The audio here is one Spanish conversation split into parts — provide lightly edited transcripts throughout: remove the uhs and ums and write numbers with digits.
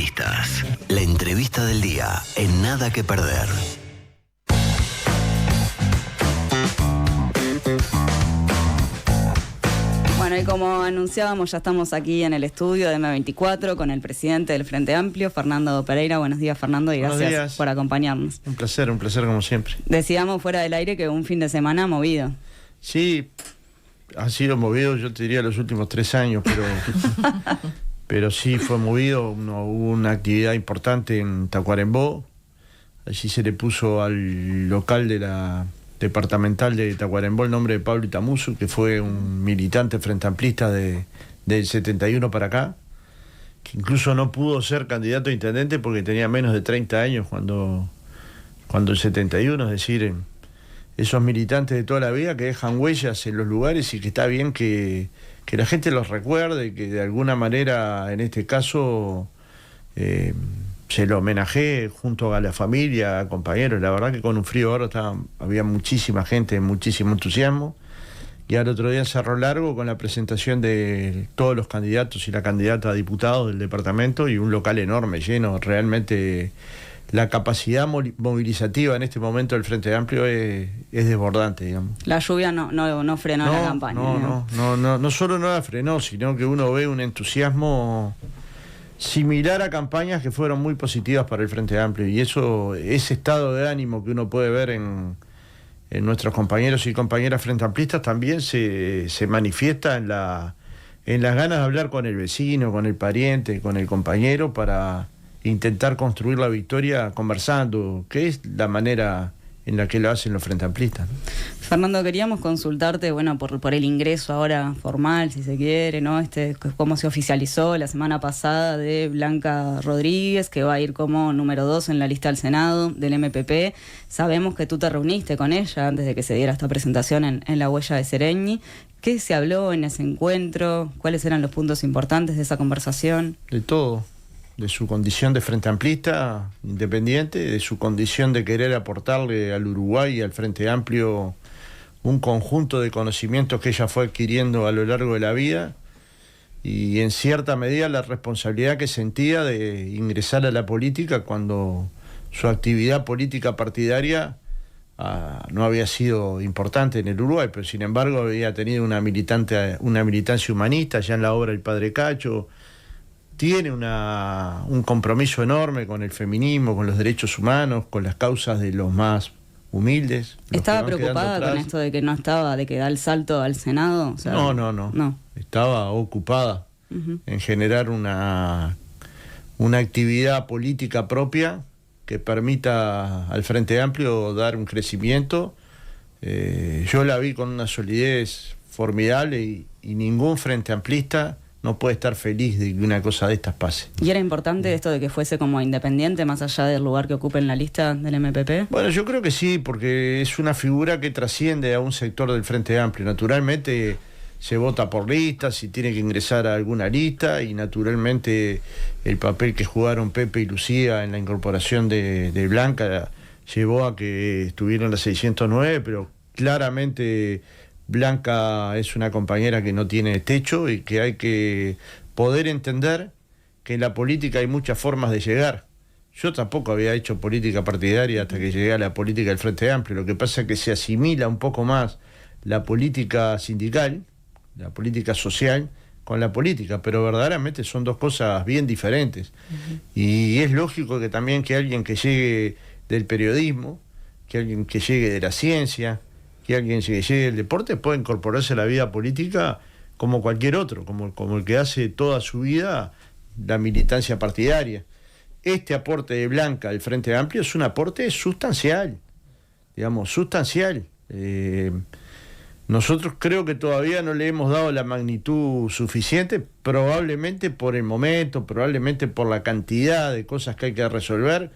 Amplistas. La entrevista del día en Nada que Perder. Bueno, y como anunciábamos, ya estamos aquí en el estudio de M24 con el presidente del Frente Amplio, Fernando Pereira. Buenos días, Fernando, y gracias por acompañarnos. Un placer como siempre. Decíamos fuera del aire que un fin de semana movido. Sí, ha sido movido, yo te diría, los últimos 3 años, pero sí fue movido. Hubo una actividad importante en Tacuarembó. Allí se le puso al local de la departamental de Tacuarembó el nombre de Pablo Itamuzu, que fue un militante frente amplista del 71 para acá, que incluso no pudo ser candidato a intendente porque tenía menos de 30 años cuando el 71, es decir, esos militantes de toda la vida que dejan huellas en los lugares y que está bien que la gente los recuerde, que de alguna manera, en este caso, se lo homenajee junto a la familia, a compañeros. La verdad que con un frío ahora había muchísima gente, muchísimo entusiasmo. Y al otro día en Cerro Largo con la presentación de todos los candidatos y la candidata a diputados del departamento y un local enorme, lleno. Realmente la capacidad movilizativa en este momento del Frente Amplio es desbordante, digamos. La lluvia no frenó la campaña. No solo no la frenó, sino que uno ve un entusiasmo similar a campañas que fueron muy positivas para el Frente Amplio, y ese estado de ánimo que uno puede ver en nuestros compañeros y compañeras frente amplistas también se manifiesta en las ganas de hablar con el vecino, con el pariente, con el compañero, para intentar construir la victoria conversando, que es la manera en la que lo hacen los frente amplistas, ¿no? Fernando, queríamos consultarte, bueno, por el ingreso ahora formal, si se quiere, ¿no? Cómo se oficializó la semana pasada de Blanca Rodríguez, que va a ir como número 2 en la lista del Senado del MPP. Sabemos que tú te reuniste con ella antes de que se diera esta presentación en la huella de Sereñi. ¿Qué se habló en ese encuentro? ¿Cuáles eran los puntos importantes de esa conversación? De todo. De su condición de frente amplista independiente, de su condición de querer aportarle al Uruguay y al Frente Amplio un conjunto de conocimientos que ella fue adquiriendo a lo largo de la vida, y en cierta medida la responsabilidad que sentía de ingresar a la política cuando su actividad política partidaria no había sido importante en el Uruguay, pero sin embargo había tenido una militancia humanista ya en la obra del Padre Cacho. Tiene un compromiso enorme con el feminismo, con los derechos humanos, con las causas de los más humildes. ¿Estaba preocupada con esto de que que da el salto al Senado? O sea, no. Estaba ocupada en generar una actividad política propia que permita al Frente Amplio dar un crecimiento. Yo la vi con una solidez formidable y ningún frente amplista no puede estar feliz de que una cosa de estas pase. ¿Y era importante esto de que fuese como independiente, más allá del lugar que ocupe en la lista del MPP? Bueno, yo creo que sí, porque es una figura que trasciende a un sector del Frente Amplio. Naturalmente se vota por listas y tiene que ingresar a alguna lista, y naturalmente el papel que jugaron Pepe y Lucía en la incorporación de Blanca llevó a que estuvieron las 609, pero claramente Blanca es una compañera que no tiene techo y que hay que poder entender que en la política hay muchas formas de llegar. Yo tampoco había hecho política partidaria hasta que llegué a la política del Frente Amplio. Lo que pasa es que se asimila un poco más la política sindical, la política social, con la política, pero verdaderamente son dos cosas bien diferentes. Y es lógico que también que alguien que llegue del periodismo, que alguien que llegue de la ciencia, que alguien que llegue del deporte pueda incorporarse a la vida política como cualquier otro, como el que hace toda su vida la militancia partidaria. Este aporte de Blanca al Frente Amplio es un aporte sustancial, sustancial. Nosotros creo que todavía no le hemos dado la magnitud suficiente, probablemente por el momento, probablemente por la cantidad de cosas que hay que resolver,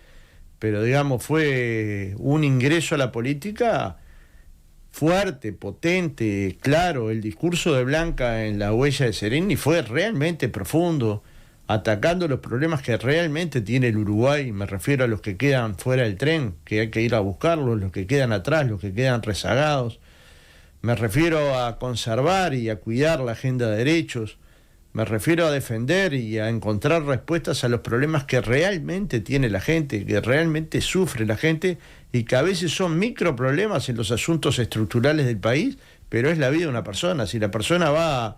pero fue un ingreso a la política fuerte, potente, claro. El discurso de Blanca en la huella de Sereñi fue realmente profundo, atacando los problemas que realmente tiene el Uruguay. Me refiero a los que quedan fuera del tren, que hay que ir a buscarlos, los que quedan atrás, los que quedan rezagados. Me refiero a conservar y a cuidar la agenda de derechos. Me refiero a defender y a encontrar respuestas a los problemas que realmente tiene la gente, que realmente sufre la gente, y que a veces son microproblemas en los asuntos estructurales del país, pero es la vida de una persona. Si la persona va,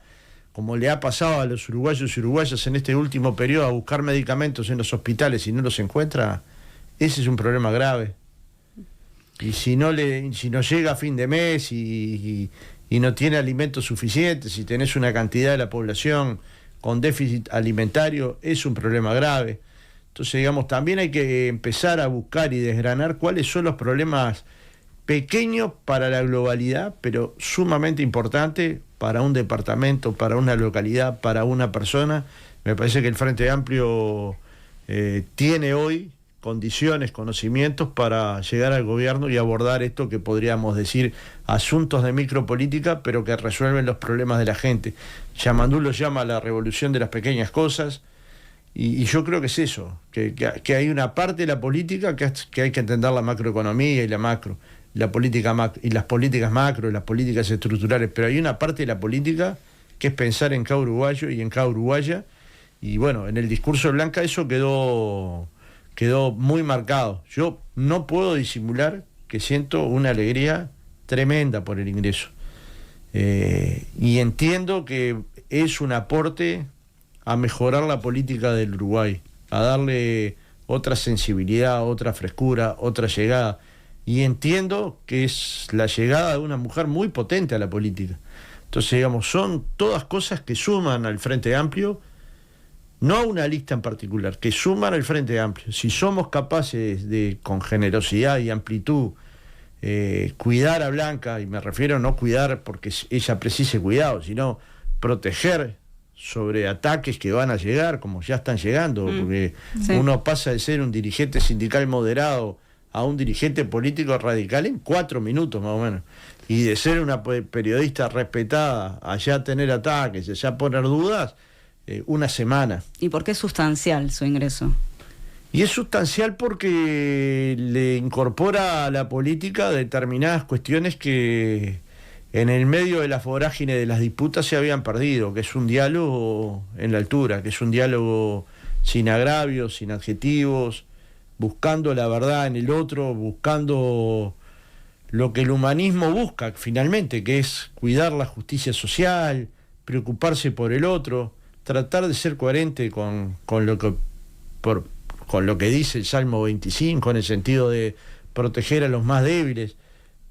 como le ha pasado a los uruguayos y uruguayas en este último periodo, a buscar medicamentos en los hospitales y no los encuentra, ese es un problema grave. Y si no llega a fin de mes y no tiene alimentos suficientes, si tenés una cantidad de la población con déficit alimentario, es un problema grave. Entonces, digamos, también hay que empezar a buscar y desgranar cuáles son los problemas pequeños para la globalidad, pero sumamente importantes para un departamento, para una localidad, para una persona. Me parece que el Frente Amplio tiene hoy condiciones, conocimientos para llegar al gobierno y abordar esto que podríamos decir asuntos de micropolítica, pero que resuelven los problemas de la gente. Yamandú lo llama la revolución de las pequeñas cosas, y yo creo que es eso, que hay una parte de la política que hay que entender la macroeconomía y la macro, la política y las políticas macro y las políticas estructurales, pero hay una parte de la política que es pensar en cada uruguayo y en cada uruguaya, y bueno, en el discurso de Blanca eso quedó muy marcado. Yo no puedo disimular que siento una alegría tremenda por el ingreso. Y entiendo que es un aporte a mejorar la política del Uruguay, a darle otra sensibilidad, otra frescura, otra llegada. Y entiendo que es la llegada de una mujer muy potente a la política. Entonces, digamos, son todas cosas que suman al Frente Amplio, no a una lista en particular, que suman al Frente Amplio. Si somos capaces de, con generosidad y amplitud, cuidar a Blanca, y me refiero a no cuidar porque ella precise cuidado, sino proteger sobre ataques que van a llegar, como ya están llegando, porque sí, uno pasa de ser un dirigente sindical moderado a un dirigente político radical en 4 minutos más o menos, y de ser una periodista respetada, allá tener ataques, allá poner dudas, una semana. ¿Y por qué es sustancial su ingreso? Y es sustancial porque le incorpora a la política determinadas cuestiones que en el medio de la vorágine de las disputas se habían perdido, que es un diálogo en la altura, que es un diálogo sin agravios, sin adjetivos, buscando la verdad en el otro, buscando lo que el humanismo busca finalmente, que es cuidar la justicia social, preocuparse por el otro, tratar de ser coherente con lo que dice el Salmo 25, en el sentido de proteger a los más débiles,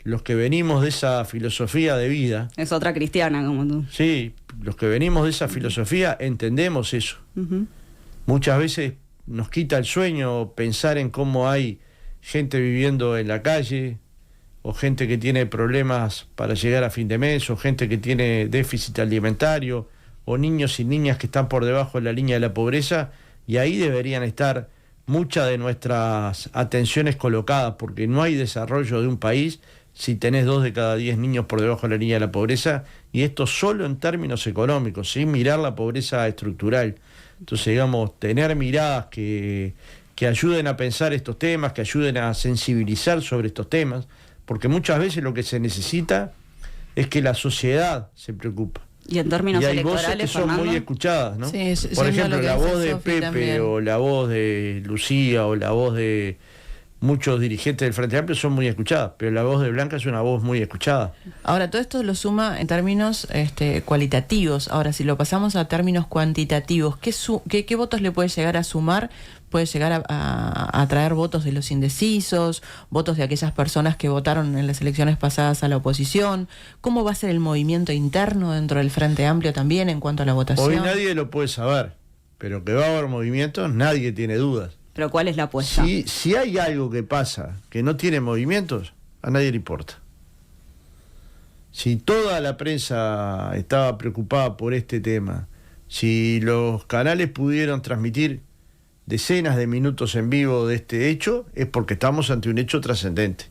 los que venimos de esa filosofía de vida. Es otra cristiana como tú. Sí, los que venimos de esa filosofía entendemos eso. Muchas veces nos quita el sueño pensar en cómo hay gente viviendo en la calle, o gente que tiene problemas para llegar a fin de mes, o gente que tiene déficit alimentario, o niños y niñas que están por debajo de la línea de la pobreza, y ahí deberían estar muchas de nuestras atenciones colocadas, porque no hay desarrollo de un país si tenés 2 de cada 10 niños por debajo de la línea de la pobreza, y esto solo en términos económicos, sin mirar la pobreza estructural. Entonces, digamos, tener miradas que ayuden a pensar estos temas, que ayuden a sensibilizar sobre estos temas, porque muchas veces lo que se necesita es que la sociedad se preocupe. Y en términos electorales, voces que son Fernando, muy escuchadas, ¿no? Sí, por ejemplo, la voz de Sofi Pepe también, o la voz de Lucía o la voz de muchos dirigentes del Frente Amplio son muy escuchadas, pero la voz de Blanca es una voz muy escuchada. Ahora, todo esto lo suma en términos cualitativos. Ahora, si lo pasamos a términos cuantitativos, ¿qué votos le puede llegar a sumar? Puede llegar a traer votos de los indecisos, votos de aquellas personas que votaron en las elecciones pasadas a la oposición. ¿Cómo va a ser el movimiento interno dentro del Frente Amplio también en cuanto a la votación? Hoy nadie lo puede saber, pero que va a haber movimientos, nadie tiene dudas. ¿Pero cuál es la apuesta? Si hay algo que pasa que no tiene movimientos, a nadie le importa. Si toda la prensa estaba preocupada por este tema, si los canales pudieron transmitir decenas de minutos en vivo de este hecho, es porque estamos ante un hecho trascendente.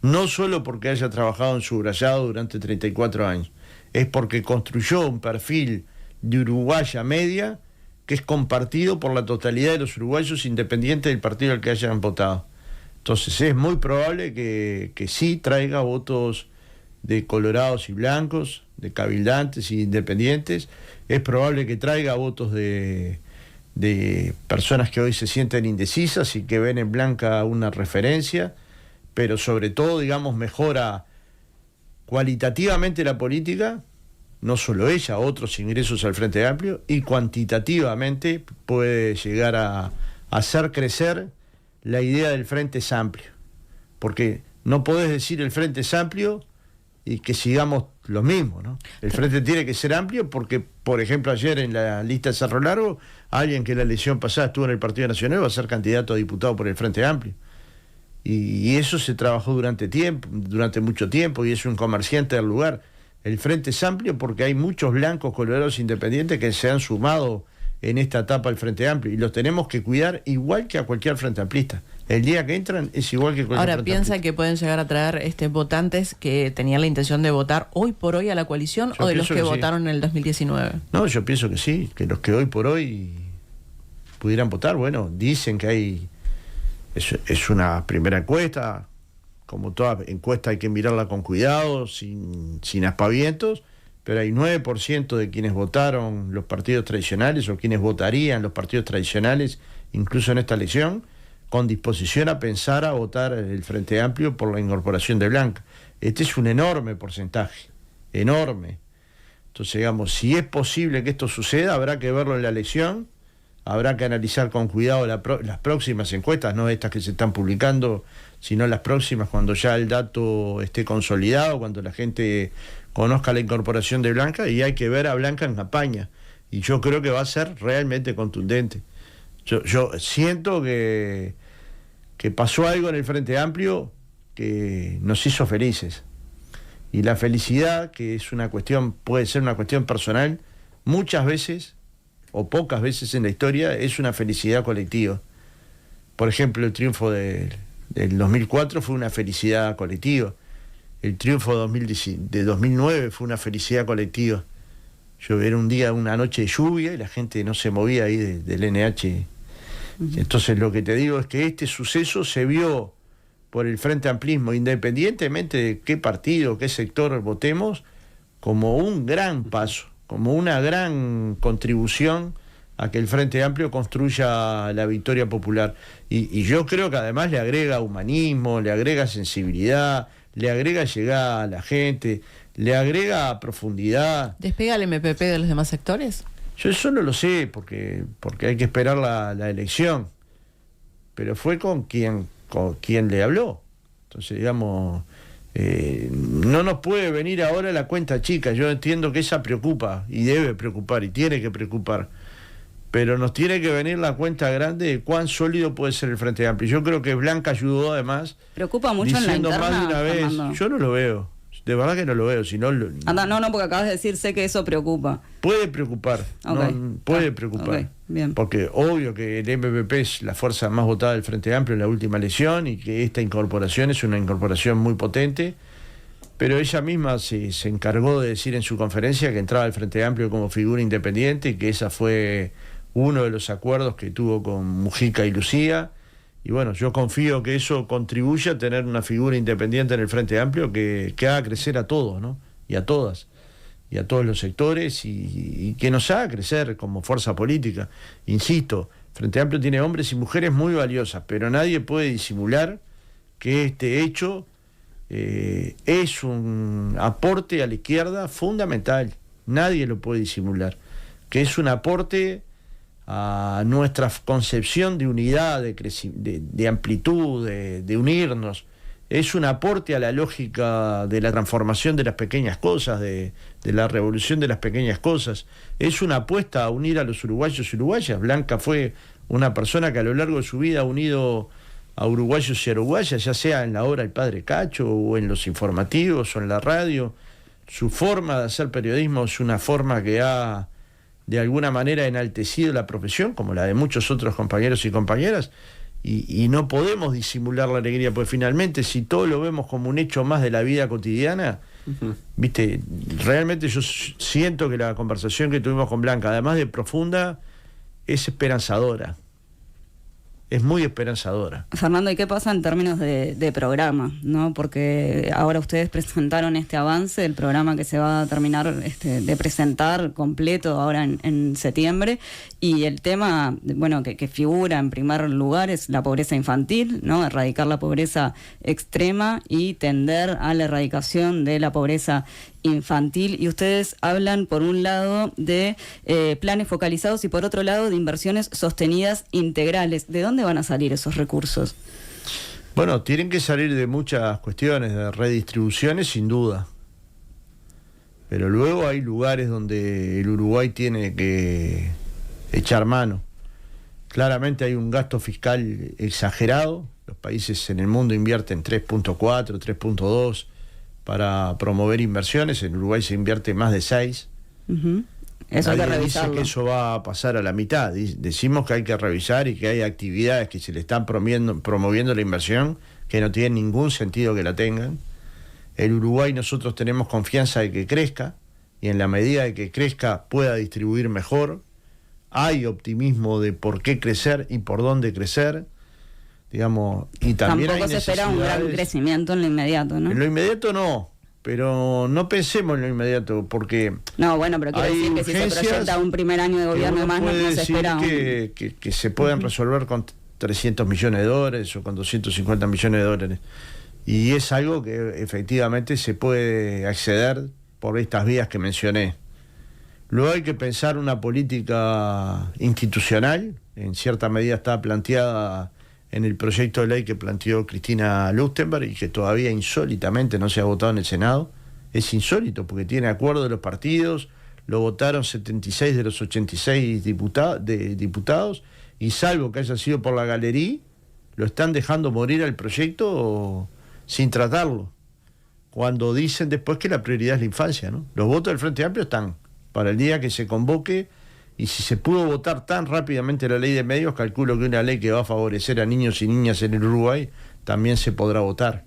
No solo porque haya trabajado en subrayado durante 34 años, es porque construyó un perfil de uruguaya media que es compartido por la totalidad de los uruguayos, independiente del partido al que hayan votado. Entonces es muy probable que sí traiga votos de colorados y blancos, de cabildantes y independientes. Es probable que traiga votos de personas que hoy se sienten indecisas y que ven en Blanca una referencia, pero sobre todo, digamos, mejora cualitativamente la política, no solo ella, otros ingresos al Frente Amplio, y cuantitativamente puede llegar a hacer crecer la idea del Frente es amplio, porque no podés decir el Frente es amplio y que sigamos lo mismo, ¿no? El Frente tiene que ser amplio porque, por ejemplo, ayer en la lista de Cerro Largo, alguien que la elección pasada estuvo en el Partido Nacional va a ser candidato a diputado por el Frente Amplio. Y eso se trabajó durante mucho tiempo, y es un comerciante del lugar. El Frente es amplio porque hay muchos blancos colorados independientes que se han sumado en esta etapa al Frente Amplio, y los tenemos que cuidar igual que a cualquier Frente Amplista. El día que entran es igual que cualquier Ahora, Frente ¿piensa Amplista. que pueden llegar a traer votantes que tenían la intención de votar hoy por hoy a la coalición, Yo o de los que pienso que sí. votaron en el 2019? No, yo pienso que sí, que los que hoy por hoy pudieran votar, bueno, dicen que hay... Es una primera encuesta, como toda encuesta hay que mirarla con cuidado, sin aspavientos, pero hay 9% de quienes votaron los partidos tradicionales o quienes votarían los partidos tradicionales, incluso en esta elección, con disposición a pensar a votar el Frente Amplio por la incorporación de Blanca. Este es un enorme porcentaje, enorme. Entonces, digamos, si es posible que esto suceda, habrá que verlo en la elección, habrá que analizar con cuidado las próximas encuestas, no estas que se están publicando, sino las próximas, cuando ya el dato esté consolidado, cuando la gente conozca la incorporación de Blanca, y hay que ver a Blanca en campaña. Y yo creo que va a ser realmente contundente. Yo siento que pasó algo en el Frente Amplio que nos hizo felices. Y la felicidad, que es una cuestión, puede ser una cuestión personal, muchas veces o pocas veces en la historia es una felicidad colectiva. Por ejemplo, el triunfo del 2004 fue una felicidad colectiva. El triunfo de 2009 fue una felicidad colectiva. Yo era una noche de lluvia y la gente no se movía ahí del NH. Entonces lo que te digo es que este suceso se vio por el Frente Amplismo, independientemente de qué partido, qué sector votemos, como un gran paso, como una gran contribución a que el Frente Amplio construya la victoria popular. Y yo creo que además le agrega humanismo, le agrega sensibilidad, le agrega llegada a la gente, le agrega profundidad. ¿Despega el MPP de los demás sectores? Yo eso no lo sé, porque hay que esperar la elección, pero fue con quien le habló. Entonces, digamos, no nos puede venir ahora la cuenta chica. Yo entiendo que esa preocupa, y debe preocupar, y tiene que preocupar, pero nos tiene que venir la cuenta grande de cuán sólido puede ser el Frente Amplio. Yo creo que Blanca ayudó, además, ¿Preocupa mucho en la diciendo interna, más de una vez, Fernando? yo no lo veo. De verdad que no lo veo, si no... Anda, no, porque acabas de decir, sé que eso preocupa. Puede preocupar, Okay. puede preocupar, Okay, bien. porque obvio que el MPP es la fuerza más votada del Frente Amplio en la última elección, y que esta incorporación es una incorporación muy potente, pero ella misma se encargó de decir en su conferencia que entraba al Frente Amplio como figura independiente, y que esa fue uno de los acuerdos que tuvo con Mujica y Lucía. Y bueno, yo confío que eso contribuye a tener una figura independiente en el Frente Amplio que haga crecer a todos, ¿no? Y a todas, y a todos los sectores, y que nos haga crecer como fuerza política. Insisto, Frente Amplio tiene hombres y mujeres muy valiosas, pero nadie puede disimular que este hecho es un aporte a la izquierda fundamental. Nadie lo puede disimular. Que es un aporte a nuestra concepción de unidad, de amplitud, de unirnos. Es un aporte a la lógica de la transformación de las pequeñas cosas, de la revolución de las pequeñas cosas. Es una apuesta a unir a los uruguayos y uruguayas. Blanca fue una persona que a lo largo de su vida ha unido a uruguayos y uruguayas, ya sea en la obra El Padre Cacho, o en los informativos, o en la radio. Su forma de hacer periodismo es una forma que ha de alguna manera enaltecido la profesión, como la de muchos otros compañeros y compañeras, y no podemos disimular la alegría, porque finalmente, si todo lo vemos como un hecho más de la vida cotidiana, viste, realmente yo siento que la conversación que tuvimos con Blanca, además de profunda, es esperanzadora. es muy esperanzadora. Fernando, ¿y qué pasa en términos de programa? ¿No? Porque ahora ustedes presentaron este avance del programa que se va a terminar de presentar completo ahora en septiembre, y el tema, bueno, que figura en primer lugar es la pobreza infantil, ¿no? Erradicar la pobreza extrema y tender a la erradicación de la pobreza infantil, y ustedes hablan por un lado de planes focalizados y por otro lado de inversiones sostenidas integrales. ¿De dónde van a salir esos recursos? Bueno, tienen que salir de muchas cuestiones, de redistribuciones sin duda, pero luego hay lugares donde el Uruguay tiene que echar mano. Claramente hay un gasto fiscal exagerado, los países en el mundo invierten 3.4, 3.2 para promover inversiones, en Uruguay se invierte más de 6. Eso hay que Nadie revisarlo. dice que eso va a pasar a la mitad. Decimos que hay que revisar y que hay actividades que se le están promoviendo la inversión que no tienen ningún sentido que la tengan. El Uruguay, nosotros tenemos confianza de que crezca, y en la medida de que crezca pueda distribuir mejor. Hay optimismo de por qué crecer y por dónde crecer, digamos, y también tampoco hay se espera un gran crecimiento en lo inmediato, ¿no? En lo inmediato no, pero no pensemos en lo inmediato, porque no, bueno, pero quiero decir que si se proyecta un primer año de gobierno más, no se espera que se puedan resolver con 300 millones de dólares o con 250 millones de dólares, y es algo que efectivamente se puede acceder por estas vías que mencioné. Luego hay que pensar una política institucional, en cierta medida está planteada en el proyecto de ley que planteó Cristina Luchtenberg y que todavía insólitamente no se ha votado en el Senado. Es insólito porque tiene acuerdo de los partidos, lo votaron 76 de los 86 diputados, y salvo que haya sido por la galería, lo están dejando morir al proyecto sin tratarlo, cuando dicen después que la prioridad es la infancia, ¿no? Los votos del Frente Amplio están para el día que se convoque, y si se pudo votar tan rápidamente la ley de medios, calculo que una ley que va a favorecer a niños y niñas en el Uruguay también se podrá votar.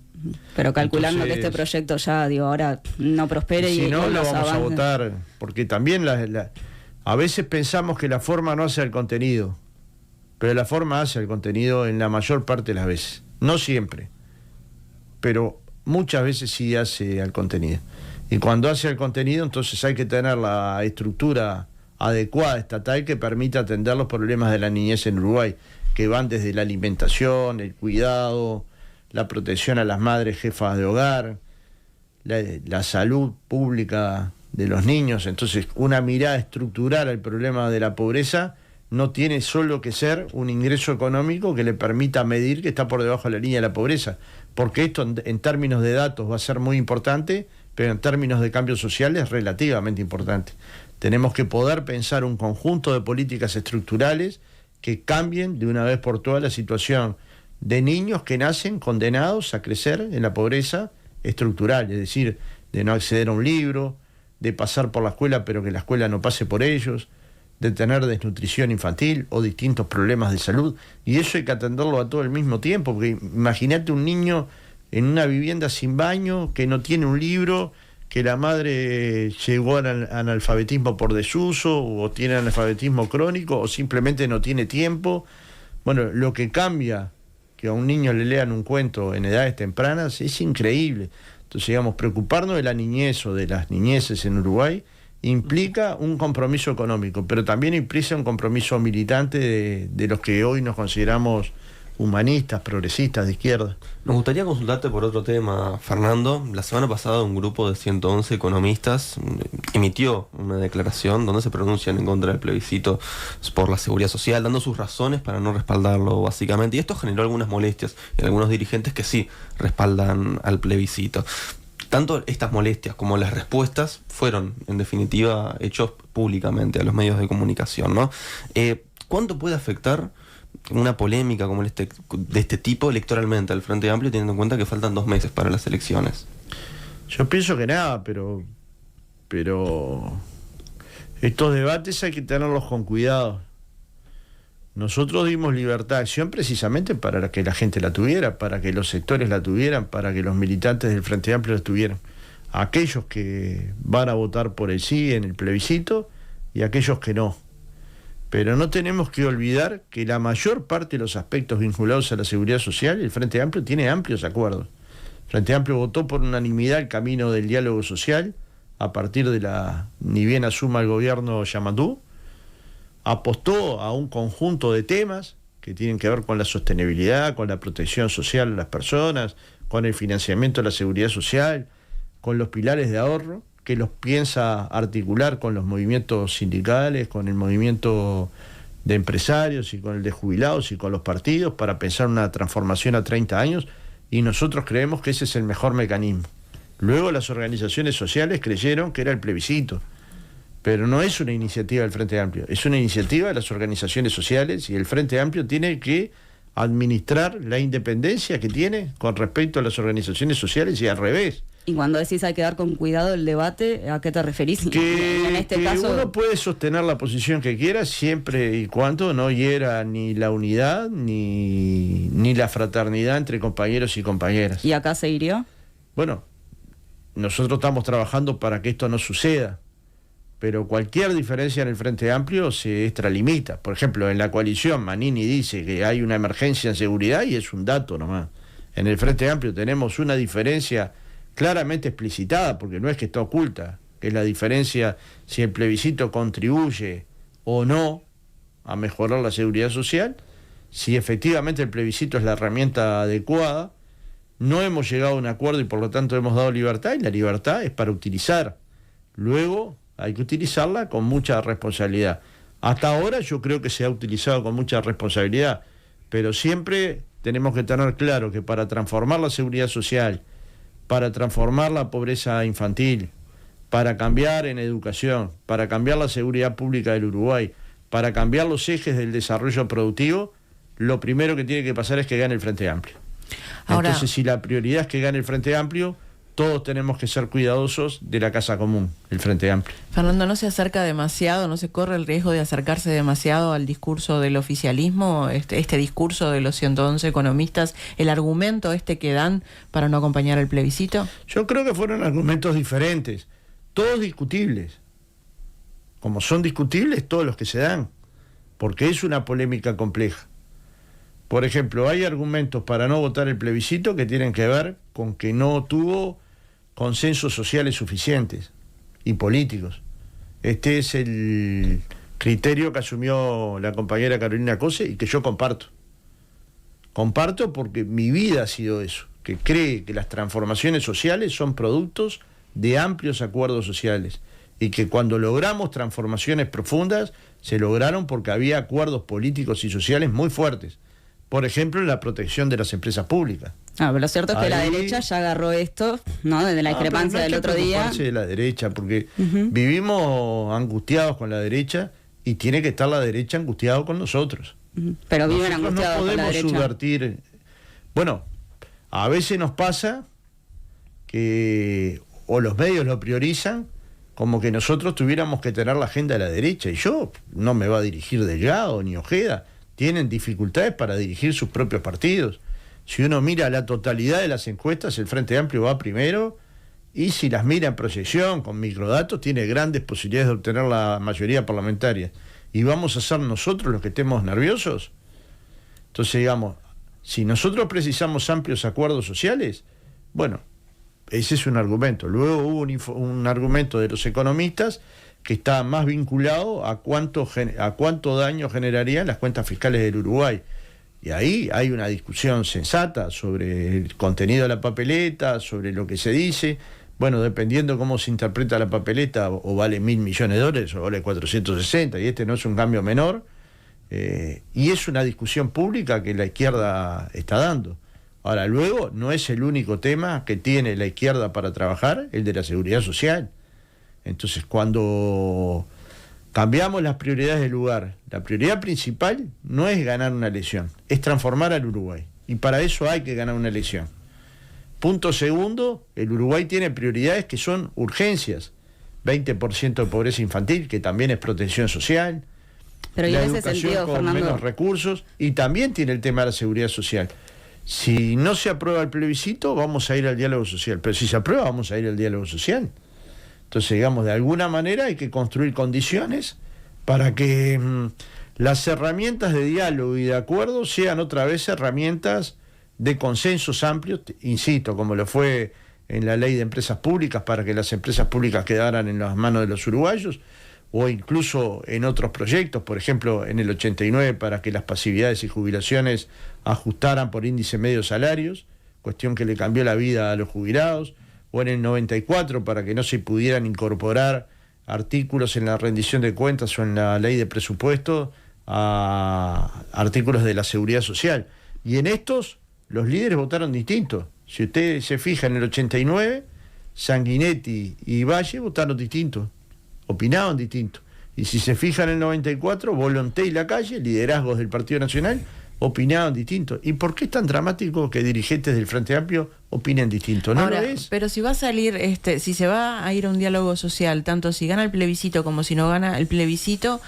Pero calculando Entonces, que este proyecto ya, ahora no prospere, si y no, lo los vamos a avances. votar, porque también a veces pensamos que la forma no hace el contenido, pero la forma hace el contenido en la mayor parte de las veces. No siempre, pero muchas veces sí hace al contenido. Y cuando hace el contenido, entonces hay que tener la estructura adecuada estatal que permita atender los problemas de la niñez en Uruguay, que van desde la alimentación, el cuidado, la protección a las madres jefas de hogar, la salud pública de los niños. Entonces, una mirada estructural al problema de la pobreza no tiene solo que ser un ingreso económico que le permita medir que está por debajo de la línea de la pobreza, porque esto en términos de datos va a ser muy importante, pero en términos de cambio social es relativamente importante. Tenemos que poder pensar un conjunto de políticas estructurales que cambien de una vez por todas la situación de niños que nacen condenados a crecer en la pobreza estructural, es decir, de no acceder a un libro, de pasar por la escuela pero que la escuela no pase por ellos, de tener desnutrición infantil o distintos problemas de salud, y eso hay que atenderlo a todo al mismo tiempo, porque imagínate un niño en una vivienda sin baño, que no tiene un libro, que la madre llegó al analfabetismo por desuso, o tiene analfabetismo crónico, o simplemente no tiene tiempo. Bueno, lo que cambia que a un niño le lean un cuento en edades tempranas es increíble. Entonces, digamos, preocuparnos de la niñez o de las niñeces en Uruguay implica un compromiso económico, pero también implica un compromiso militante de los que hoy nos consideramos humanistas, progresistas, de izquierda. Nos gustaría consultarte por otro tema, Fernando. La semana pasada un grupo de 111 economistas emitió una declaración donde se pronuncian en contra del plebiscito por la seguridad social, dando sus razones para no respaldarlo, básicamente. Y esto generó algunas molestias en algunos dirigentes que sí respaldan al plebiscito. Tanto estas molestias como las respuestas fueron, en definitiva, hechos públicamente a los medios de comunicación, ¿no? ¿Cuánto puede afectar una polémica como de este tipo electoralmente al Frente Amplio, teniendo en cuenta que faltan 2 meses para las elecciones? Yo pienso que nada, pero estos debates hay que tenerlos con cuidado. Nosotros dimos libertad de acción precisamente para que la gente la tuviera, para que los sectores la tuvieran, para que los militantes del Frente Amplio la tuvieran. Aquellos que van a votar por el sí en el plebiscito y aquellos que no. Pero no tenemos que olvidar que la mayor parte de los aspectos vinculados a la seguridad social, el Frente Amplio tiene amplios acuerdos. El Frente Amplio votó por unanimidad el camino del diálogo social a partir de ni bien asuma el gobierno Yamatú, apostó a un conjunto de temas que tienen que ver con la sostenibilidad, con la protección social de las personas, con el financiamiento de la seguridad social, con los pilares de ahorro, que los piensa articular con los movimientos sindicales, con el movimiento de empresarios y con el de jubilados y con los partidos para pensar una transformación a 30 años, y nosotros creemos que ese es el mejor mecanismo. Luego las organizaciones sociales creyeron que era el plebiscito, pero no es una iniciativa del Frente Amplio, es una iniciativa de las organizaciones sociales, y el Frente Amplio tiene que administrar la independencia que tiene con respecto a las organizaciones sociales y al revés. Y cuando decís hay que dar con cuidado el debate, ¿a qué te referís? Que, en este que caso uno puede sostener la posición que quiera siempre y cuando no hiera ni la unidad ni la fraternidad entre compañeros y compañeras. ¿Y acá se hirió? Bueno, nosotros estamos trabajando para que esto no suceda, pero cualquier diferencia en el Frente Amplio se extralimita. Por ejemplo, en la coalición Manini dice que hay una emergencia en seguridad y es un dato nomás. En el Frente Amplio tenemos una diferencia claramente explicitada, porque no es que está oculta, que es la diferencia si el plebiscito contribuye o no a mejorar la seguridad social, si efectivamente el plebiscito es la herramienta adecuada. No hemos llegado a un acuerdo y por lo tanto hemos dado libertad, y la libertad es para utilizar. Luego hay que utilizarla con mucha responsabilidad. Hasta ahora yo creo que se ha utilizado con mucha responsabilidad, pero siempre tenemos que tener claro que para transformar la seguridad social, para transformar la pobreza infantil, para cambiar en educación, para cambiar la seguridad pública del Uruguay, para cambiar los ejes del desarrollo productivo, lo primero que tiene que pasar es que gane el Frente Amplio. Ahora, entonces, si la prioridad es que gane el Frente Amplio, todos tenemos que ser cuidadosos de la casa común, el Frente Amplio. Fernando, ¿no se acerca demasiado, no se corre el riesgo de acercarse demasiado al discurso del oficialismo, este discurso de los 111 economistas, el argumento que dan para no acompañar el plebiscito? Yo creo que fueron argumentos diferentes, todos discutibles, como son discutibles todos los que se dan, porque es una polémica compleja. Por ejemplo, hay argumentos para no votar el plebiscito que tienen que ver con que no tuvo consensos sociales suficientes y políticos. Este es el criterio que asumió la compañera Carolina Cose y que yo comparto. Comparto porque mi vida ha sido eso, que cree que las transformaciones sociales son productos de amplios acuerdos sociales y que cuando logramos transformaciones profundas se lograron porque había acuerdos políticos y sociales muy fuertes. Por ejemplo, la protección de las empresas públicas. Pero lo cierto es que la derecha ya agarró esto, ¿no? Desde la discrepancia del otro día. De la derecha, porque vivimos angustiados con la derecha y tiene que estar la derecha angustiado con nosotros. Pero viven angustiados con la derecha. No podemos subvertir. Bueno, a veces nos pasa que o los medios lo priorizan como que nosotros tuviéramos que tener la agenda de la derecha. Y yo no me va a dirigir Delgado ni Ojeda. Tienen dificultades para dirigir sus propios partidos. Si uno mira la totalidad de las encuestas, el Frente Amplio va primero, y si las mira en proyección, con microdatos, tiene grandes posibilidades de obtener la mayoría parlamentaria. ¿Y vamos a ser nosotros los que estemos nerviosos? Entonces, digamos, si nosotros precisamos amplios acuerdos sociales, bueno, ese es un argumento. Luego hubo un argumento de los economistas que está más vinculado a cuánto daño generarían las cuentas fiscales del Uruguay. Y ahí hay una discusión sensata sobre el contenido de la papeleta, sobre lo que se dice. Bueno, dependiendo cómo se interpreta la papeleta, o vale $1.000 millones o vale 460, y este no es un cambio menor. Y es una discusión pública que la izquierda está dando. Ahora, luego, no es el único tema que tiene la izquierda para trabajar, el de la seguridad social. Entonces, cuando cambiamos las prioridades del lugar, la prioridad principal no es ganar una elección, es transformar al Uruguay. Y para eso hay que ganar una elección. Punto segundo, el Uruguay tiene prioridades que son urgencias. 20% de pobreza infantil, que también es protección social. Pero la en ese educación sentido, con Fernando, menos recursos, y también tiene el tema de la seguridad social. Si no se aprueba el plebiscito, vamos a ir al diálogo social. Pero si se aprueba, vamos a ir al diálogo social. Entonces, digamos, de alguna manera hay que construir condiciones para que las herramientas de diálogo y de acuerdo sean otra vez herramientas de consensos amplios, insisto, como lo fue en la ley de empresas públicas para que las empresas públicas quedaran en las manos de los uruguayos, o incluso en otros proyectos, por ejemplo en el 89 para que las pasividades y jubilaciones ajustaran por índice medio salarios, cuestión que le cambió la vida a los jubilados, o en el 94 para que no se pudieran incorporar artículos en la rendición de cuentas o en la ley de presupuesto a artículos de la seguridad social. Y en estos los líderes votaron distintos. Si usted se fija, en el 89, Sanguinetti y Valle votaron distintos, opinaban distintos. Y si se fija en el 94, Volonté y Lacalle, liderazgos del Partido Nacional, opinaban distintos. ¿Y por qué es tan dramático que dirigentes del Frente Amplio opinen distinto? ¿No Ahora, lo es? pero si va a salir, si se va a ir a un diálogo social, tanto si gana el plebiscito como si no gana el plebiscito,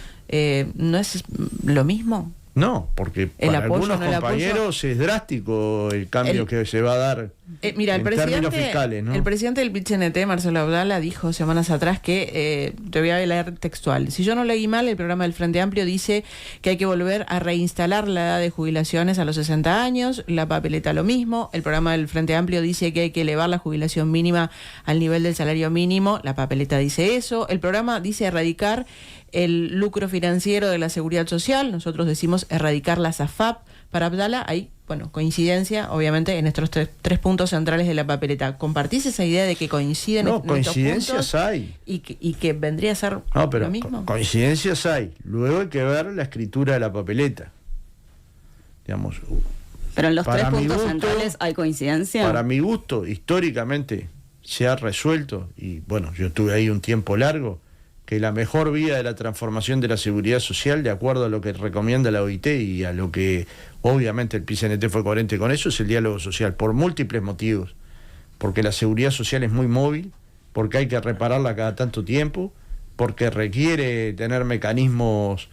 ¿no es lo mismo? No, porque ¿El para apoyo, algunos no el apoyo? compañeros es drástico el cambio que se va a dar Mira, en términos fiscales, ¿no? El presidente del PIT-CNT, Marcelo Abdala, dijo semanas atrás que, te voy a leer textual, si yo no leí mal, el programa del Frente Amplio dice que hay que volver a reinstalar la edad de jubilaciones a los 60 años, la papeleta lo mismo, el programa del Frente Amplio dice que hay que elevar la jubilación mínima al nivel del salario mínimo, la papeleta dice eso, el programa dice erradicar el lucro financiero de la seguridad social, nosotros decimos erradicar la SAFAP. Para Abdala hay, coincidencia, obviamente, en estos tres puntos centrales de la papeleta. ¿Compartís esa idea de que coinciden No, en estos coincidencias puntos hay. y que vendría a ser Pero lo mismo? coincidencias hay. Luego hay que ver la escritura de la papeleta. Digamos, Pero en los para tres mi puntos gusto, centrales hay coincidencia. para mi gusto, históricamente se ha resuelto, y yo estuve ahí un tiempo largo, que la mejor vía de la transformación de la seguridad social, de acuerdo a lo que recomienda la OIT y a lo que obviamente el PCNT fue coherente con eso, es el diálogo social, por múltiples motivos. Porque la seguridad social es muy móvil, porque hay que repararla cada tanto tiempo, porque requiere tener mecanismos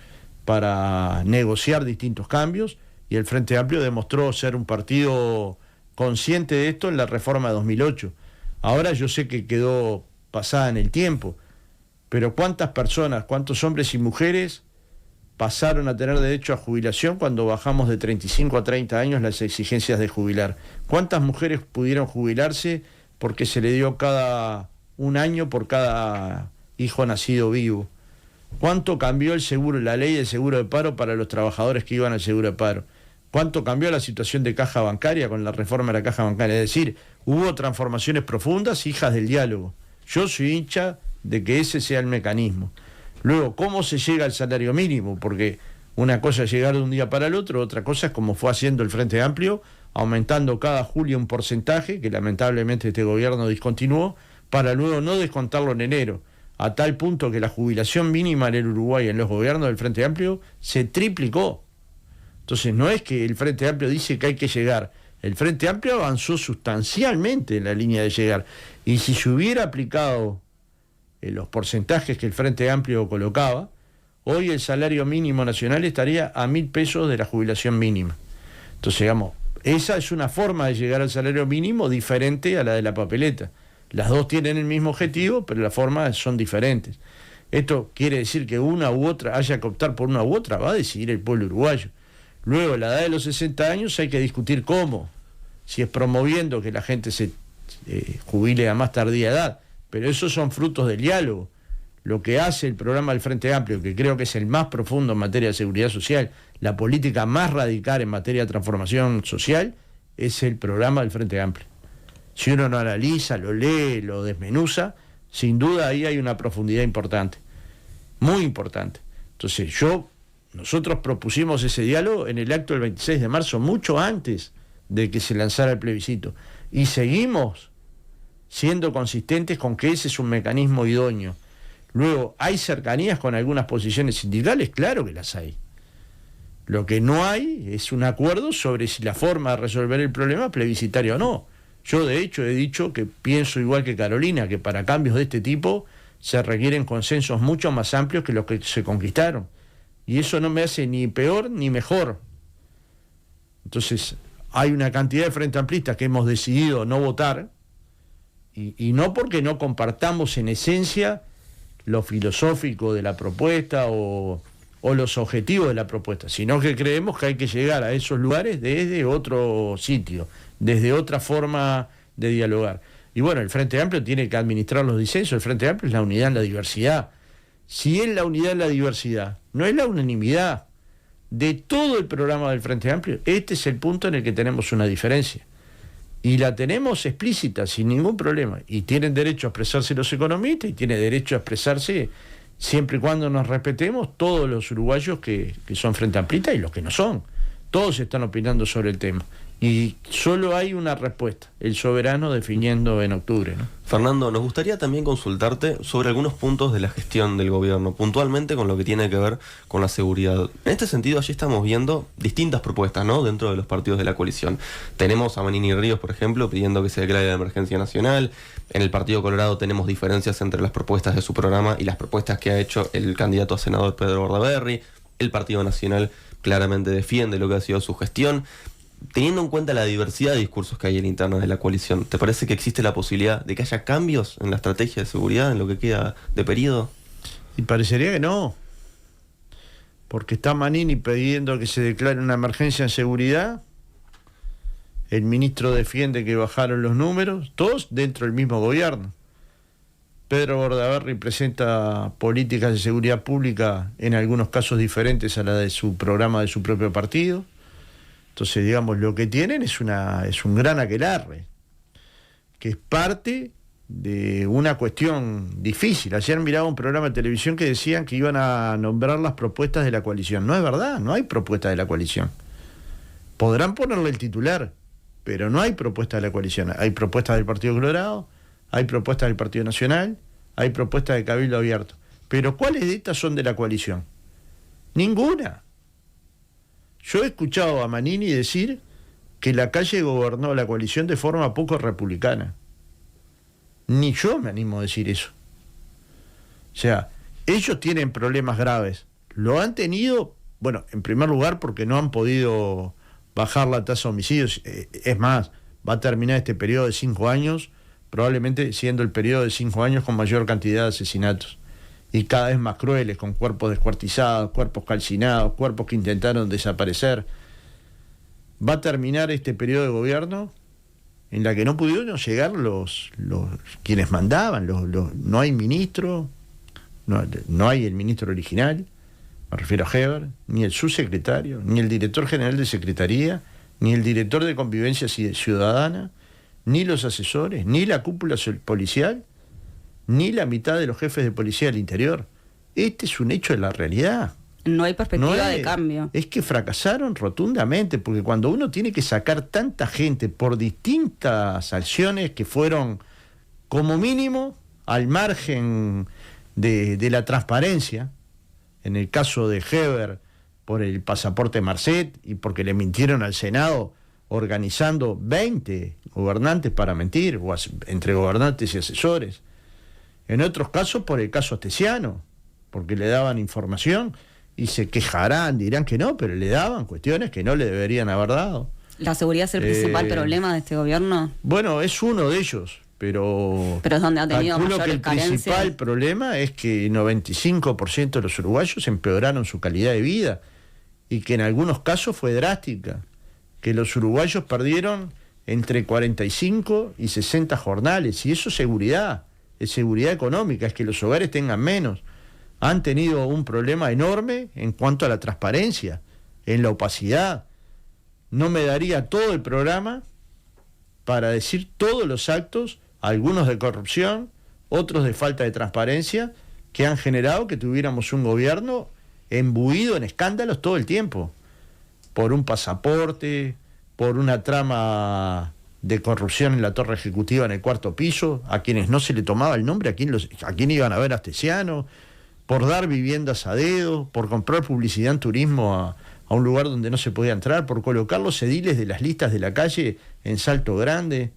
para negociar distintos cambios, y el Frente Amplio demostró ser un partido consciente de esto en la reforma de 2008. Ahora yo sé que quedó pasada en el tiempo, pero ¿cuántas personas, cuántos hombres y mujeres pasaron a tener derecho a jubilación cuando bajamos de 35 a 30 años las exigencias de jubilar? ¿Cuántas mujeres pudieron jubilarse porque se le dio cada un año por cada hijo nacido vivo? ¿Cuánto cambió el seguro, la ley del seguro de paro para los trabajadores que iban al seguro de paro? ¿Cuánto cambió la situación de caja bancaria con la reforma de la caja bancaria? Es decir, hubo transformaciones profundas, hijas del diálogo. Yo soy hincha de que ese sea el mecanismo. Luego, ¿cómo se llega al salario mínimo? Porque una cosa es llegar de un día para el otro, otra cosa es como fue haciendo el Frente Amplio, aumentando cada julio un porcentaje, que lamentablemente este gobierno discontinuó, para luego no descontarlo en enero, a tal punto que la jubilación mínima en el Uruguay en los gobiernos del Frente Amplio se triplicó. Entonces no es que el Frente Amplio dice que hay que llegar, el Frente Amplio avanzó sustancialmente en la línea de llegar, y si se hubiera aplicado los porcentajes que el Frente Amplio colocaba, hoy el salario mínimo nacional estaría a 1.000 pesos de la jubilación mínima. Entonces, digamos, esa es una forma de llegar al salario mínimo diferente a la de la papeleta. Las dos tienen el mismo objetivo, pero las formas son diferentes. Esto quiere decir que una u otra, haya que optar por una u otra, va a decidir el pueblo uruguayo. Luego, la edad de los 60 años hay que discutir cómo. Si es promoviendo que la gente se jubile a más tardía edad. Pero esos son frutos del diálogo. Lo que hace el programa del Frente Amplio, que creo que es el más profundo en materia de seguridad social, la política más radical en materia de transformación social, es el programa del Frente Amplio. Si uno lo analiza, lo lee, lo desmenuza, sin duda ahí hay una profundidad importante, muy importante. Entonces nosotros propusimos ese diálogo en el acto del 26 de marzo, mucho antes de que se lanzara el plebiscito, y seguimos siendo consistentes con que ese es un mecanismo idóneo. Luego, ¿hay cercanías con algunas posiciones sindicales? Claro que las hay. Lo que no hay es un acuerdo sobre si la forma de resolver el problema es plebiscitaria o no. Yo, de hecho, he dicho que pienso igual que Carolina, que para cambios de este tipo se requieren consensos mucho más amplios que los que se conquistaron. Y eso no me hace ni peor ni mejor. Entonces, hay una cantidad de frente amplistas que hemos decidido no votar, y no porque no compartamos en esencia lo filosófico de la propuesta o o los objetivos de la propuesta, sino que creemos que hay que llegar a esos lugares desde otro sitio, desde otra forma de dialogar. Y bueno, el Frente Amplio tiene que administrar los disensos. El Frente Amplio es la unidad en la diversidad. Si es la unidad en la diversidad, no es la unanimidad de todo el programa del Frente Amplio, este es el punto en el que tenemos una diferencia. Y la tenemos explícita, sin ningún problema. Y tienen derecho a expresarse los economistas y tienen derecho a expresarse, siempre y cuando nos respetemos, todos los uruguayos que son Frente Amplista y los que no son. Todos están opinando sobre el tema. Y solo hay una respuesta, el soberano definiendo en octubre, ¿no? Fernando, nos gustaría también consultarte sobre algunos puntos de la gestión del gobierno, puntualmente con lo que tiene que ver con la seguridad. En este sentido, allí estamos viendo distintas propuestas, ¿no?, dentro de los partidos de la coalición. Tenemos a Manini Ríos, por ejemplo, pidiendo que se declare la emergencia nacional. En el Partido Colorado tenemos diferencias entre las propuestas de su programa y las propuestas que ha hecho el candidato a senador Pedro Bordaberry. El Partido Nacional claramente defiende lo que ha sido su gestión. Teniendo en cuenta la diversidad de discursos que hay en la interna de la coalición, ¿te parece que existe la posibilidad de que haya cambios en la estrategia de seguridad en lo que queda de periodo? Y parecería que no, porque está Manini pidiendo que se declare una emergencia en seguridad, el ministro defiende que bajaron los números, todos dentro del mismo gobierno. Pedro Bordaberry presenta políticas de seguridad pública en algunos casos diferentes a la de su programa de su propio partido. Entonces, digamos, lo que tienen es un gran aquelarre, que es parte de una cuestión difícil. Ayer miraba un programa de televisión que decían que iban a nombrar las propuestas de la coalición. No es verdad, no hay propuesta de la coalición. Podrán ponerle el titular, pero no hay propuesta de la coalición. Hay propuestas del Partido Colorado, hay propuestas del Partido Nacional, hay propuestas de Cabildo Abierto. Pero ¿cuáles de estas son de la coalición? Ninguna. Yo he escuchado a Manini decir que la calle gobernó la coalición de forma poco republicana. Ni yo me animo a decir eso. O sea, ellos tienen problemas graves. Lo han tenido, bueno, en primer lugar porque no han podido bajar la tasa de homicidios. Es más, va a terminar este periodo de 5 años, probablemente siendo el periodo de 5 años con mayor cantidad de asesinatos. Y cada vez más crueles, con cuerpos descuartizados, cuerpos calcinados, cuerpos que intentaron desaparecer. Va a terminar este periodo de gobierno en la que no pudieron llegar los quienes mandaban, no hay ministro, no hay el ministro original, me refiero a Heber, ni el subsecretario, ni el director general de Secretaría, ni el director de Convivencia Ciudadana, ni los asesores, ni la cúpula policial, ni la mitad de los jefes de policía del interior. Este es un hecho de la realidad. No hay perspectiva de cambio. Es que fracasaron rotundamente, porque cuando uno tiene que sacar tanta gente por distintas acciones que fueron, como mínimo, al margen de la transparencia, en el caso de Heber, por el pasaporte Marcet, y porque le mintieron al Senado, organizando 20 gobernantes para mentir, o entre gobernantes y asesores. En otros casos por el caso Astesiano, porque le daban información y se quejarán, dirán que no, pero le daban cuestiones que no le deberían haber dado. ¿La seguridad es el principal problema de este gobierno? Bueno, es uno de ellos, pero es donde ha tenido calculo que mayores el carencias. principal problema es que el 95% de los uruguayos empeoraron su calidad de vida y que en algunos casos fue drástica, que los uruguayos perdieron entre 45 y 60 jornales, y eso es seguridad económica, es que los hogares tengan menos. Han tenido un problema enorme en cuanto a la transparencia, en la opacidad. No me daría todo el programa para decir todos los actos, algunos de corrupción, otros de falta de transparencia, que han generado que tuviéramos un gobierno embuido en escándalos todo el tiempo, por un pasaporte, por una trama de corrupción en la torre ejecutiva en el 4º piso, a quienes no se le tomaba el nombre, a quién iban a ver a Astesiano, por dar viviendas a dedo, por comprar publicidad en turismo a un lugar donde no se podía entrar, por colocar los ediles de las listas de la calle en Salto Grande,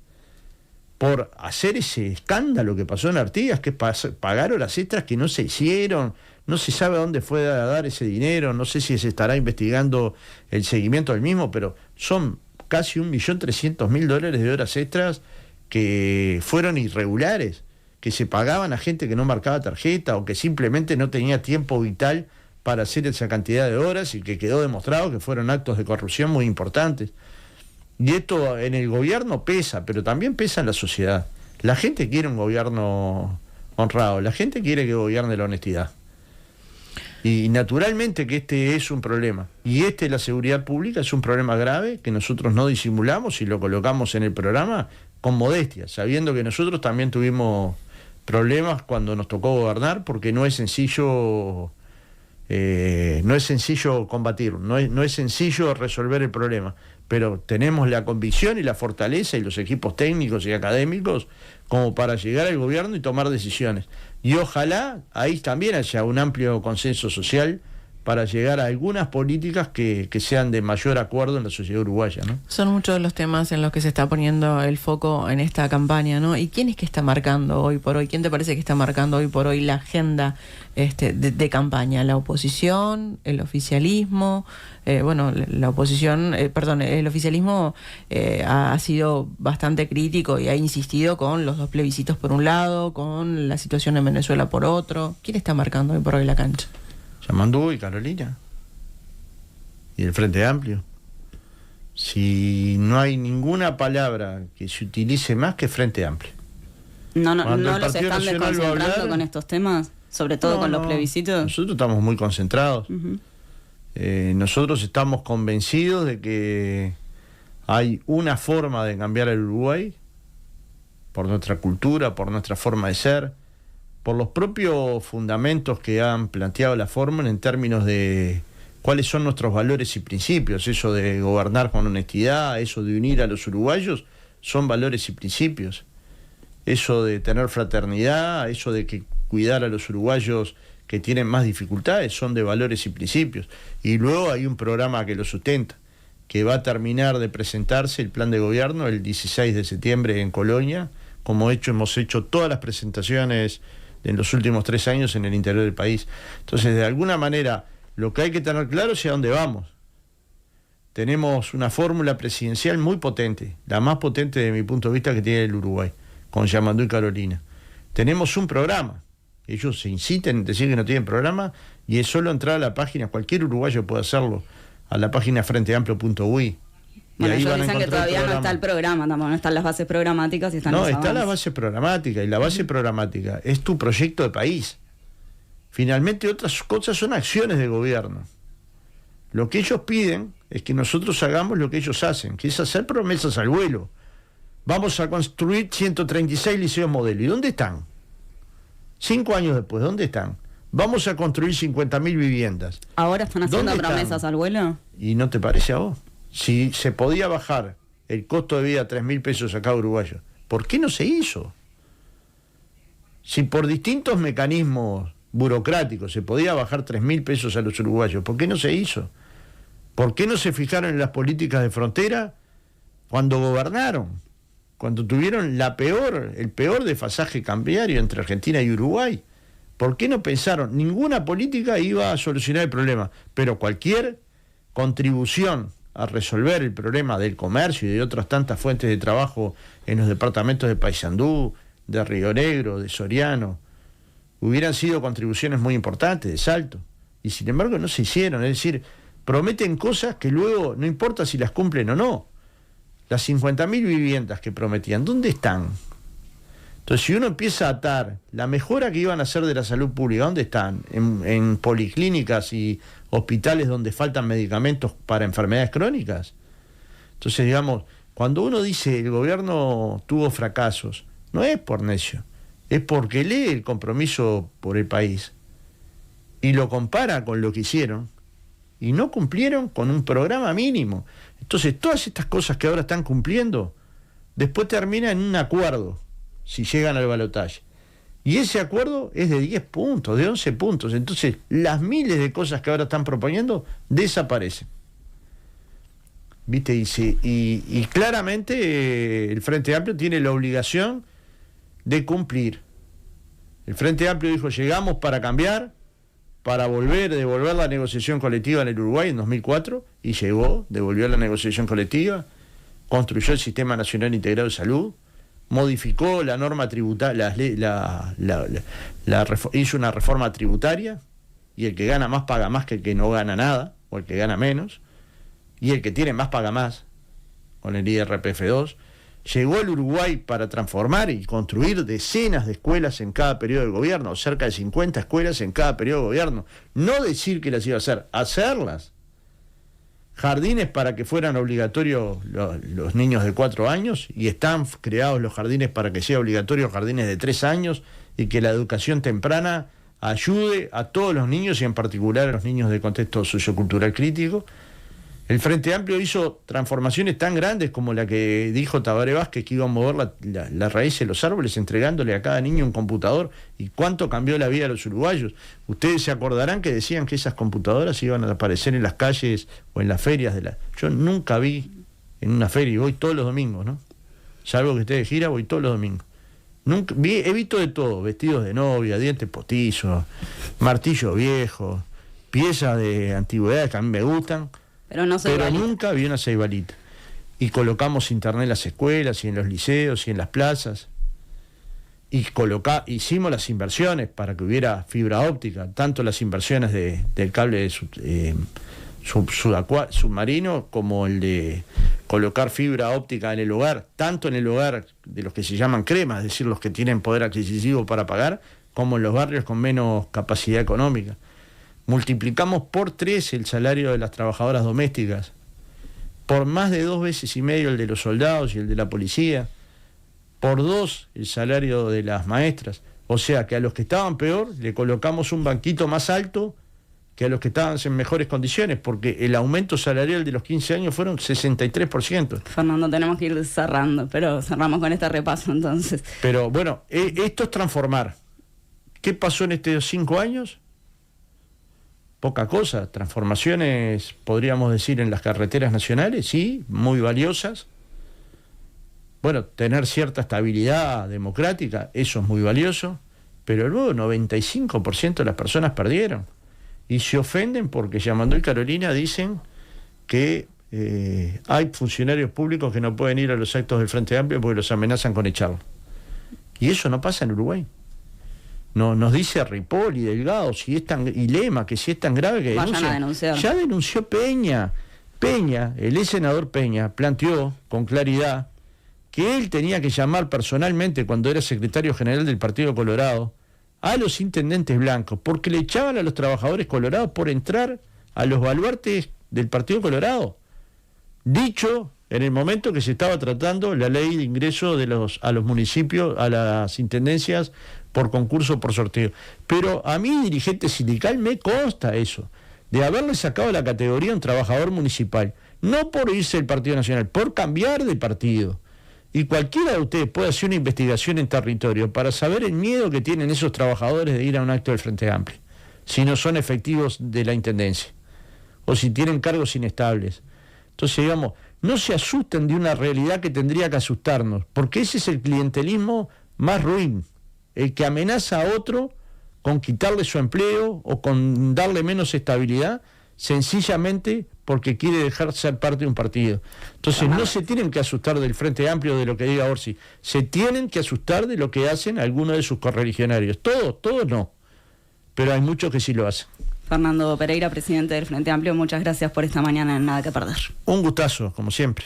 por hacer ese escándalo que pasó en Artigas, que pagaron las extras que no se hicieron, no se sabe a dónde fue a dar ese dinero, no sé si se estará investigando el seguimiento del mismo, pero son casi $1.300.000 de horas extras que fueron irregulares, que se pagaban a gente que no marcaba tarjeta o que simplemente no tenía tiempo vital para hacer esa cantidad de horas y que quedó demostrado que fueron actos de corrupción muy importantes. Y esto en el gobierno pesa, pero también pesa en la sociedad. La gente quiere un gobierno honrado, la gente quiere que gobierne la honestidad. Y naturalmente que este es un problema. Y la seguridad pública, es un problema grave que nosotros no disimulamos y lo colocamos en el programa con modestia, sabiendo que nosotros también tuvimos problemas cuando nos tocó gobernar, porque no es sencillo combatirlo, no es sencillo resolver el problema, pero tenemos la convicción y la fortaleza y los equipos técnicos y académicos como para llegar al gobierno y tomar decisiones. Y ojalá ahí también haya un amplio consenso social para llegar a algunas políticas que sean de mayor acuerdo en la sociedad uruguaya, ¿no? Son muchos los temas en los que se está poniendo el foco en esta campaña, ¿no? ¿Y quién es que está marcando hoy por hoy? ¿Quién te parece que está marcando hoy por hoy la agenda de campaña? ¿La oposición? ¿El oficialismo? La oposición, el oficialismo ha sido bastante crítico y ha insistido con los 2 plebiscitos por un lado, con la situación en Venezuela por otro. ¿Quién está marcando hoy por hoy la cancha? Yamandú y Carolina y el Frente Amplio. Si no hay ninguna palabra que se utilice más que Frente Amplio. No Cuando el los Partido están Nacional va a desconcentrando hablar, con estos temas, sobre todo con los plebiscitos. Nosotros estamos muy concentrados. Uh-huh. Nosotros estamos convencidos de que hay una forma de cambiar el Uruguay, por nuestra cultura, por nuestra forma de ser, por los propios fundamentos que han planteado la fórmula en términos de cuáles son nuestros valores y principios. Eso de gobernar con honestidad, eso de unir a los uruguayos, son valores y principios. Eso de tener fraternidad, eso de que cuidar a los uruguayos que tienen más dificultades, son de valores y principios. Y luego hay un programa que lo sustenta, que va a terminar de presentarse el plan de gobierno el 16 de septiembre en Colonia, como hemos hecho todas las presentaciones en los últimos 3 años en el interior del país. Entonces, de alguna manera, lo que hay que tener claro es a dónde vamos. Tenemos una fórmula presidencial muy potente, la más potente de mi punto de vista que tiene el Uruguay, con Yamandú y Carolina. Tenemos un programa. Ellos se insisten en decir que no tienen programa y es solo entrar a la página, cualquier uruguayo puede hacerlo, a la página frenteamplio.uy. Bueno, ellos dicen que todavía no está el programa, no están las bases programáticas y están los avances. Está la base programática, y la base programática es tu proyecto de país. Finalmente otras cosas son acciones de gobierno. Lo que ellos piden es que nosotros hagamos lo que ellos hacen, que es hacer promesas al vuelo. Vamos a construir 136 liceos modelo. ¿Y dónde están? 5 años después, ¿dónde están? Vamos a construir 50.000 viviendas. ¿Ahora están haciendo promesas al vuelo? ¿Y no te parece a vos? Si se podía bajar el costo de vida a 3.000 pesos acá uruguayo, ¿por qué no se hizo? Si por distintos mecanismos burocráticos se podía bajar 3.000 pesos a los uruguayos, ¿por qué no se hizo? ¿Por qué no se fijaron en las políticas de frontera cuando gobernaron? Cuando tuvieron el peor desfasaje cambiario entre Argentina y Uruguay. ¿Por qué no pensaron? Ninguna política iba a solucionar el problema, pero cualquier contribución a resolver el problema del comercio y de otras tantas fuentes de trabajo en los departamentos de Paysandú, de Río Negro, de Soriano, hubieran sido contribuciones muy importantes, de Salto. Y sin embargo no se hicieron, es decir, prometen cosas que luego no importa si las cumplen o no. Las 50.000 viviendas que prometían, ¿dónde están? Entonces, si uno empieza a atar la mejora que iban a hacer de la salud pública, ¿dónde están? En policlínicas y hospitales donde faltan medicamentos para enfermedades crónicas. Entonces, digamos, cuando uno dice el gobierno tuvo fracasos, no es por necio, es porque lee el compromiso por el país y lo compara con lo que hicieron y no cumplieron con un programa mínimo. Entonces, todas estas cosas que ahora están cumpliendo, después terminan en un acuerdo, si llegan al balotaje. Y ese acuerdo es de 10 puntos, de 11 puntos. Entonces, las miles de cosas que ahora están proponiendo desaparecen. ¿Viste? Y claramente el Frente Amplio tiene la obligación de cumplir. El Frente Amplio dijo, llegamos para cambiar, para devolver la negociación colectiva en el Uruguay en 2004, y llegó, devolvió la negociación colectiva, construyó el Sistema Nacional Integrado de Salud, modificó la norma tributaria, hizo una reforma tributaria, y el que gana más paga más que el que no gana nada, o el que gana menos, y el que tiene más paga más, con el IRPF2. Llegó el Uruguay para transformar y construir decenas de escuelas en cada periodo de gobierno, cerca de 50 escuelas en cada periodo de gobierno. No decir que las iba a hacer, hacerlas. Jardines para que fueran obligatorios los niños de 4 años, y están creados los jardines para que sea obligatorio jardines de 3 años, y que la educación temprana ayude a todos los niños y en particular a los niños de contexto sociocultural crítico. El Frente Amplio hizo transformaciones tan grandes como la que dijo Tabaré Vázquez, que iba a mover la raíz de los árboles entregándole a cada niño un computador. ¿Y cuánto cambió la vida de los uruguayos? Ustedes se acordarán que decían que esas computadoras iban a aparecer en las calles o en las ferias Yo nunca vi en una feria, y voy todos los domingos, ¿no? Salvo que esté de gira, voy todos los domingos. Nunca he visto de todo: vestidos de novia, dientes postizos, martillo viejo, piezas de antigüedades que a mí me gustan. Pero nunca vi una ceibalita. Y colocamos internet en las escuelas y en los liceos y en las plazas. Y hicimos las inversiones para que hubiera fibra óptica, tanto las inversiones del cable submarino como el de colocar fibra óptica en el hogar, tanto en el hogar de los que se llaman cremas, es decir, los que tienen poder adquisitivo para pagar, como en los barrios con menos capacidad económica. Multiplicamos por 3 el salario de las trabajadoras domésticas, por más de 2 veces y medio el de los soldados y el de la policía, por 2 el salario de las maestras. O sea que a los que estaban peor le colocamos un banquito más alto que a los que estaban en mejores condiciones, porque el aumento salarial de los 15 años fueron 63%. Fernando, tenemos que ir cerrando, pero cerramos con este repaso entonces. Pero bueno, esto es transformar. ¿Qué pasó en estos 5 años? Poca cosa. Transformaciones, podríamos decir, en las carreteras nacionales, sí, muy valiosas. Bueno, tener cierta estabilidad democrática, eso es muy valioso, pero luego 95% de las personas perdieron. Y se ofenden porque Yamandú y Carolina dicen que hay funcionarios públicos que no pueden ir a los actos del Frente Amplio porque los amenazan con echarlos. Y eso no pasa en Uruguay. No, nos dice Ripoll y Delgado y Lema que si es tan grave que vayan a denunciar. Ya denunció Peña, el ex senador Peña planteó con claridad que él tenía que llamar personalmente, cuando era secretario general del Partido Colorado, a los intendentes blancos, porque le echaban a los trabajadores colorados por entrar a los baluartes del Partido Colorado. Dicho en el momento que se estaba tratando la ley de ingreso a los municipios, a las intendencias, por concurso, por sorteo. Pero a mí, dirigente sindical, me consta eso, de haberle sacado la categoría a un trabajador municipal, no por irse del Partido Nacional, por cambiar de partido. Y cualquiera de ustedes puede hacer una investigación en territorio para saber el miedo que tienen esos trabajadores de ir a un acto del Frente Amplio, si no son efectivos de la intendencia, o si tienen cargos inestables. Entonces, digamos, no se asusten de una realidad que tendría que asustarnos, porque ese es el clientelismo más ruin, el que amenaza a otro con quitarle su empleo o con darle menos estabilidad, sencillamente porque quiere dejar ser parte de un partido. Entonces no se tienen que asustar del Frente Amplio, de lo que diga Orsi, se tienen que asustar de lo que hacen algunos de sus correligionarios. Todos no, pero hay muchos que sí lo hacen. Fernando Pereira, presidente del Frente Amplio, muchas gracias por esta mañana en Nada que Perder. Un gustazo, como siempre.